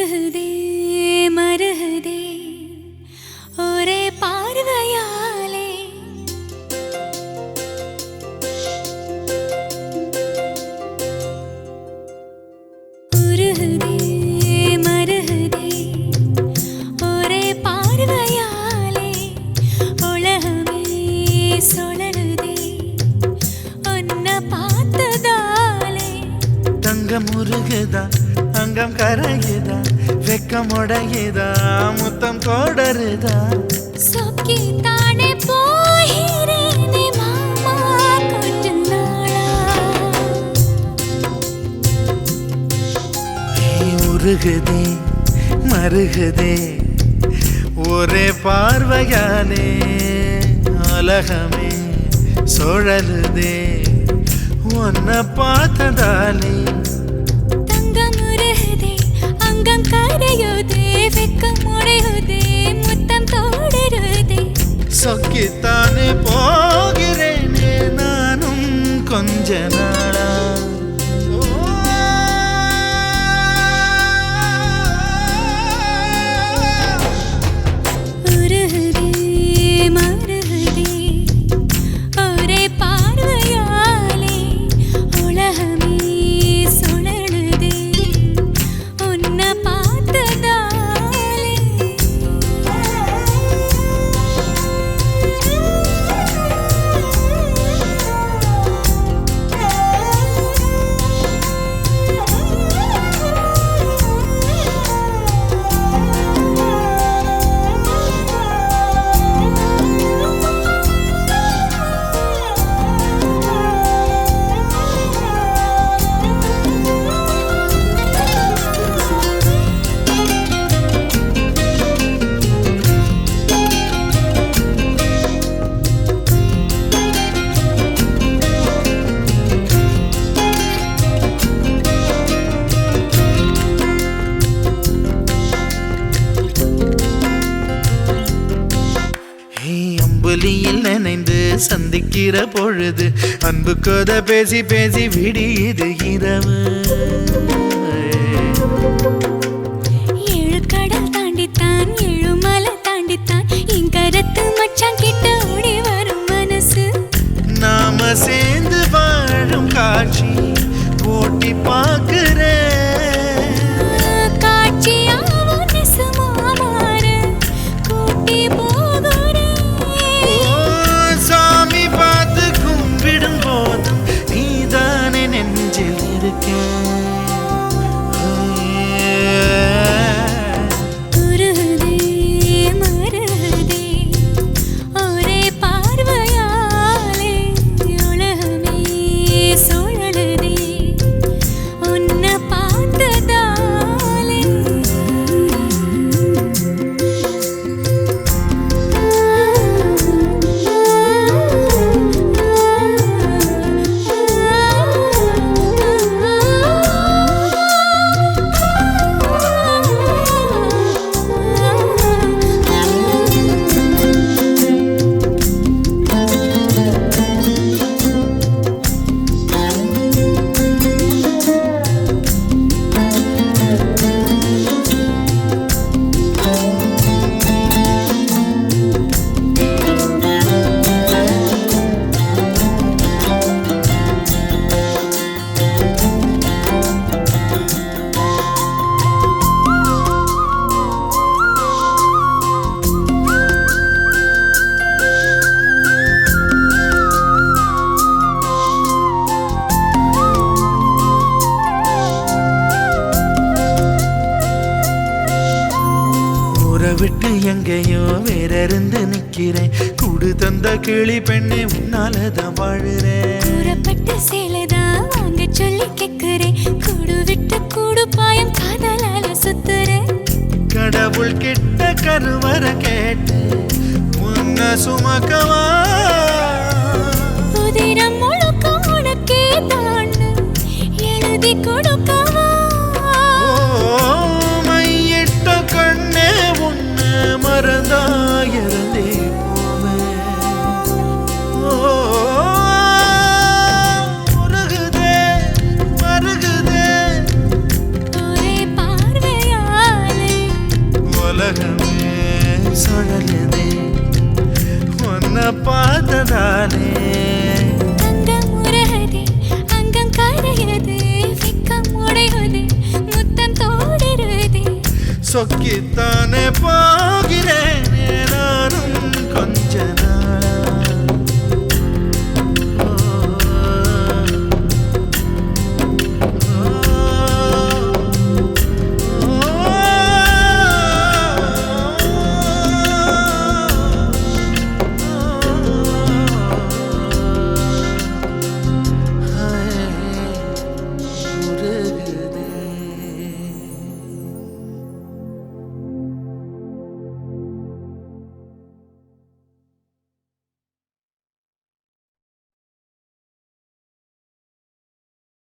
உருகுதே மருகுதே ஒரே பார்வையாலே உருகுதே மருகுதே ஒரே பார்வையாலே உலகமே சுழலுதே உன்னை பார்த்ததாலே தங்கம் உருகுதா அங்கம் கரையுதா வெக்கம் உடையுதா முத்தம் கோடருதா சொக்கி தானே போகிறேனே மாமா கொஞ்ச நாளா உருகுதே மருகுதே ஒரே பார்வையாலே உலகமே சுழலுதே உன்னை பார்த்ததாலே தங்கம் உருகுதே அங்கம் கரையுதே வெக்கம் உடையுதே முத்தம் தோடருதே சொக்கித்தானே போகிறேனே நானும் கொஞ்ச நாளா உருகுதே மருகுதே ஒரே பார்வையாலே உலகமே சுழலுதே உன்னை பார்த்ததாலே அம்புலியில் நினைந்து சந்திக்கிற பொழுது அன்பு கதை பேசி பேசி விடியுது இரவு ஏழு கடல் தாண்டித்தான் ஏழு மலை தாண்டித்தான் என் கருத்து மச்சான் கிட்ட ஓடி வரும் மனசு நாம சேர்ந்து வாழும் காட்சி போட்டி பார்க்கிறேன் காட்சியாவும் நெசமா மாறு கூட்டி போகிறேன் சாமி பார்த்து கும்பிடும் போதும் நீதானே நெஞ்சில் இருக்கேன் உருகுதே மருகுதே ஒரே பார்வையாலே உலகமே சுழலுதே உன்னை பார்த்ததாலே ஊரை விட்டு எங்கேயோ வேற இருந்து நிக்கிறேன் கூடு தந்த கிளி பெண்ணே உன்னாலதான் வாழுறேன் கூறப்பட்ட சேலைதான் வாங்க சொல்லி கேட்கிறேன் கூடு விட்டு கூடு பாயம் காதலால சுத்துறேன் கடவுள் கிட்ட கருவற கேட்டு உன்னை சுமக்கவா உதிரம் முழுக்க உனக்கே தான் எழுதி கொடுக்கவா மையிட்ட கண்ணே உன்னை மறந்தா இறந்தே போவேன் உருகுதே மருகுதே ஒரே பார்வையாலே ஆசதானே அங்கம் உருகுதே அங்கம் கரையுதே வெக்கம் உடையுதே முத்தம் தோடுருதே சொக்கித்தானே பா